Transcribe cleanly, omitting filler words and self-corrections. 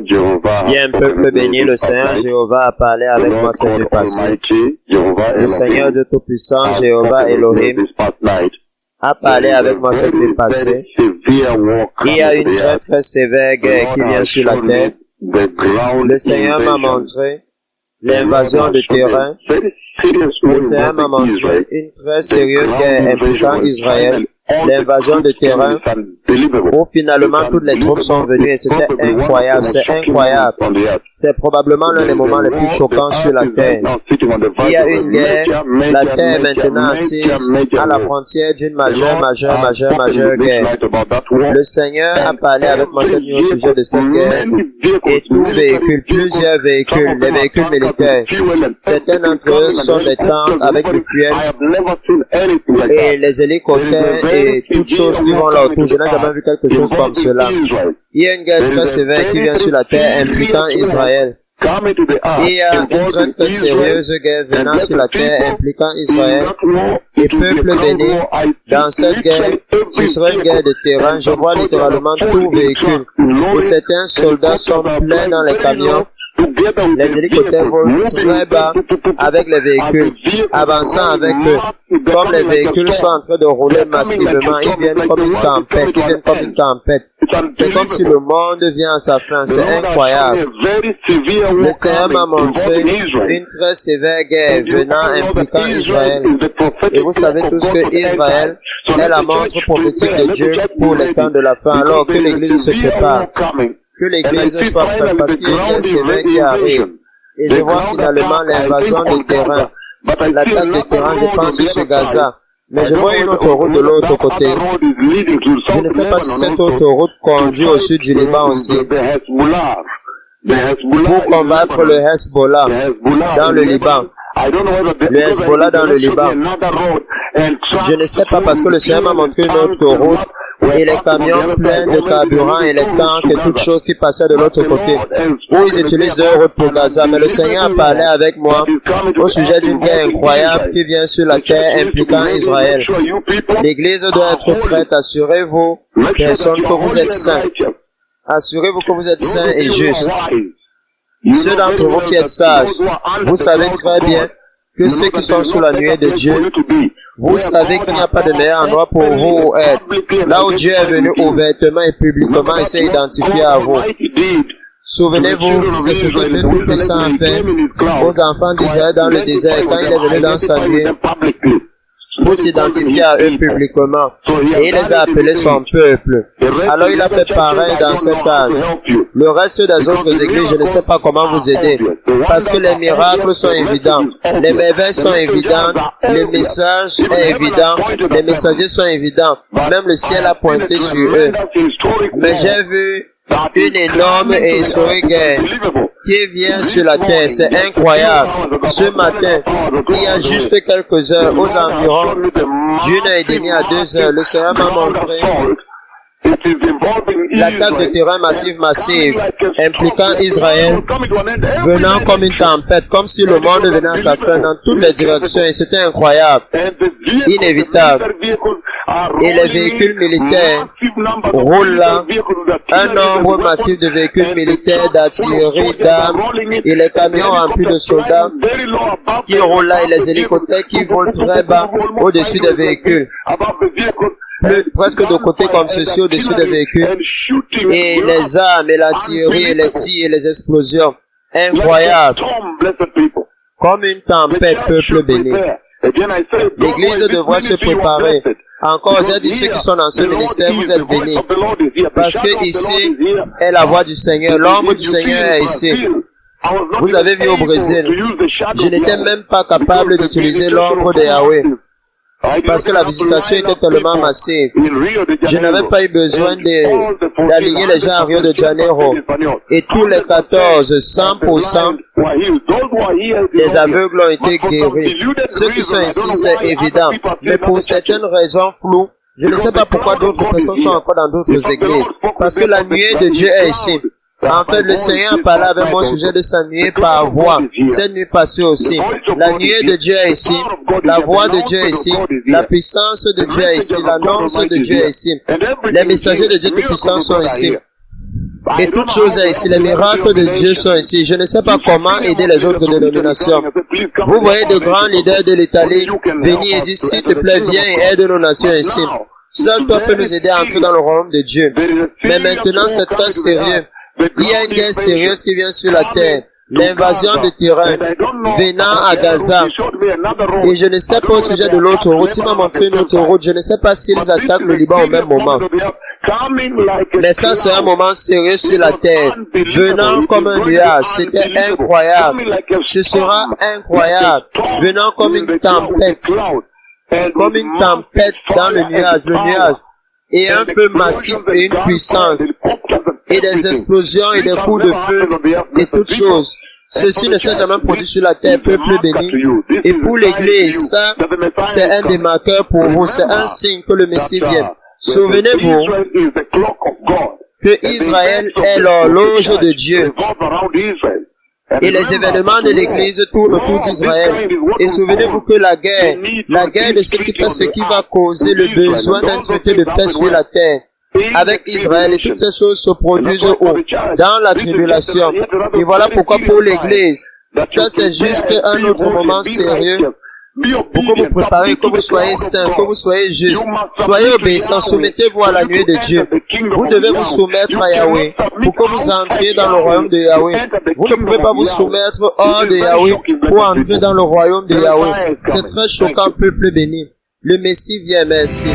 Bien, peuple béni, le Seigneur Jéhovah a parlé avec moi cette nuit passée. Le Seigneur de Tout-Puissant, Jéhovah Elohim, a parlé avec moi cette nuit passée. Il y a une très très sévère guerre qui vient sur la terre. Le Seigneur m'a montré l'invasion de terrain. Le Seigneur m'a montré une très sérieuse guerre impliquant Israël. L'invasion de terrain où finalement toutes les troupes sont venues et c'était incroyable, c'est incroyable. C'est probablement l'un des moments les plus choquants sur la terre. Il y a une guerre, la terre est maintenant assise à la frontière d'une majeure guerre. Le Seigneur a parlé avec moi cette nuit au sujet de cette guerre et tout véhicule, plusieurs véhicules, les véhicules militaires, certains d'entre eux sont des tanks avec du fuel et les hélicoptères et toutes choses qui vont là autour. Je n'ai jamais vu quelque chose comme cela. Il y a une guerre très sévère qui vient sur la terre impliquant Israël. Il y a une très très sérieuse guerre venant sur la terre impliquant Israël et peuple béni. Dans cette guerre, ce sera une guerre de terrain. Je vois littéralement tout véhicule et certains soldats sont pleins dans les camions. Les hélicoptères volent très bas avec les véhicules, avançant avec eux. Comme les véhicules sont en train de rouler massivement, ils viennent comme une tempête, C'est comme si le monde vient à sa fin, c'est incroyable. Le Seigneur m'a montré une très sévère guerre venant impliquant Israël. Et vous savez tous que Israël est la montre prophétique de Dieu pour les temps de la fin, alors que l'Église se prépare. Que l'Église soit prête parce qu'il y a une guerre sévère qui arrive. Et je vois finalement l'invasion du terrain. L'attaque du terrain, je pense, sur Gaza. Mais je vois une autre route de l'autre côté. Je ne sais pas si cette autre route conduit au sud du Liban aussi. Pour combattre le Hezbollah dans le Liban. Le Hezbollah dans le Liban. Je ne sais pas parce que le Seigneur m'a montré une autre route. Et les camions pleins de carburant et les tanks et toutes choses qui passaient de l'autre côté, où ils utilisent deux routes pour Gaza. Mais le Seigneur a parlé avec moi au sujet d'une guerre incroyable qui vient sur la terre impliquant Israël. L'Église doit être prête. Assurez-vous, personne, que vous êtes saints. Assurez-vous que vous êtes saints et justes. Ceux d'entre vous qui êtes sages, vous savez très bien que ceux qui sont sous la nuée de Dieu, vous savez qu'il n'y a pas de meilleur endroit pour vous être. Là où Dieu est venu ouvertement et publiquement et s'est identifié à vous. Souvenez-vous, c'est ce que Dieu Tout-Puissant a fait aux enfants d'Israël dans le désert quand il est venu dans sa nuée pour s'identifier à eux publiquement. Et il les a appelés son peuple. Alors il a fait pareil dans cet âge. Le reste des autres églises, je ne sais pas comment vous aider. Parce que les miracles sont évidents. Les merveilles sont évidentes. Le message est évident. Les messagers sont évidents. Même le ciel a pointé sur eux. Mais j'ai vu une énorme et historique guerre qui vient sur la terre. C'est incroyable. Ce matin, il y a juste quelques heures, aux environs d'1h30 à 2h, le Seigneur m'a montré l'attaque de terrain massive, impliquant Israël, venant comme une tempête, comme si le monde venait à sa fin dans toutes les directions, et c'était incroyable, inévitable. Et les véhicules militaires roulent là, un nombre massif de véhicules militaires, d'artillerie, d'armes, et les camions remplis de soldats qui roulent là, et les hélicoptères qui volent très bas au-dessus des véhicules. Presque de côté comme ceci au-dessus des véhicules, et les armes, et l'artillerie, et les tirs, et les explosions. Incroyable. Comme une tempête, peuple béni. L'Église devrait se préparer. Encore, j'ai dit ceux qui sont dans ce ministère, vous êtes bénis. Parce que ici est la voix du Seigneur. L'ombre du Seigneur est ici. Vous avez vu au Brésil, je n'étais même pas capable d'utiliser l'ombre de Yahweh. Parce que la visitation était tellement massive. Je n'avais pas eu besoin d'aligner les gens à Rio de Janeiro. Et tous les 14, 100% des aveugles ont été guéris. Ceux qui sont ici, c'est évident. Mais pour certaines raisons floues, je ne sais pas pourquoi d'autres personnes sont encore dans d'autres églises. Parce que la nuée de Dieu est ici. En fait, le Seigneur parlait avec moi au sujet de sa nuée par voix. Cette nuit passée aussi. La nuée de Dieu est ici. La voix de Dieu est ici. La puissance de Dieu est ici. L'annonce de Dieu est ici. Les messagers de Dieu Tout-Puissant sont ici. Et toutes choses est ici. Les miracles de Dieu sont ici. Je ne sais pas comment aider les autres dénominations. Vous voyez de grands leaders de l'Italie venir et dire, s'il te plaît, viens et aide nos nations ici. Seul toi peux nous aider à entrer dans le royaume de Dieu. Mais maintenant, c'est très sérieux. Il y a une guerre sérieuse qui vient sur la terre. L'invasion de terrain venant à Gaza. Et je ne sais pas au sujet de l'autre route. Il m'a montré une autre route. Je ne sais pas s'ils attaquent le Liban au même moment. Mais ça, c'est un moment sérieux sur la terre. Venant comme un nuage. C'était incroyable. Ce sera incroyable. Venant comme une tempête. Comme une tempête dans le nuage. Le nuage. Et un peu massif et une puissance. Et des explosions et des coups de feu et toutes choses. Ceci ne s'est jamais produit sur la terre, peuple béni. Et pour l'Église, ça, c'est un des marqueurs pour vous. C'est un signe que le Messie vient. Souvenez-vous que Israël est l'horloge de Dieu. Et les événements de l'Église tournent autour d'Israël. Et souvenez-vous que la guerre de ce type est ce qui va causer le besoin d'un traité de paix sur la terre. Avec Israël, et toutes ces choses se produisent dans la tribulation. Et voilà pourquoi pour l'Église, ça c'est juste un autre moment sérieux pour que vous préparez, que vous soyez saints, que vous soyez justes. Soyez obéissants, soumettez-vous à la nuée de Dieu. Vous devez vous soumettre à Yahweh pour que vous entriez dans le royaume de Yahweh. Vous ne pouvez pas vous soumettre hors de Yahweh pour entrer dans le royaume de Yahweh. C'est très choquant, peuple béni. Le Messie vient, merci.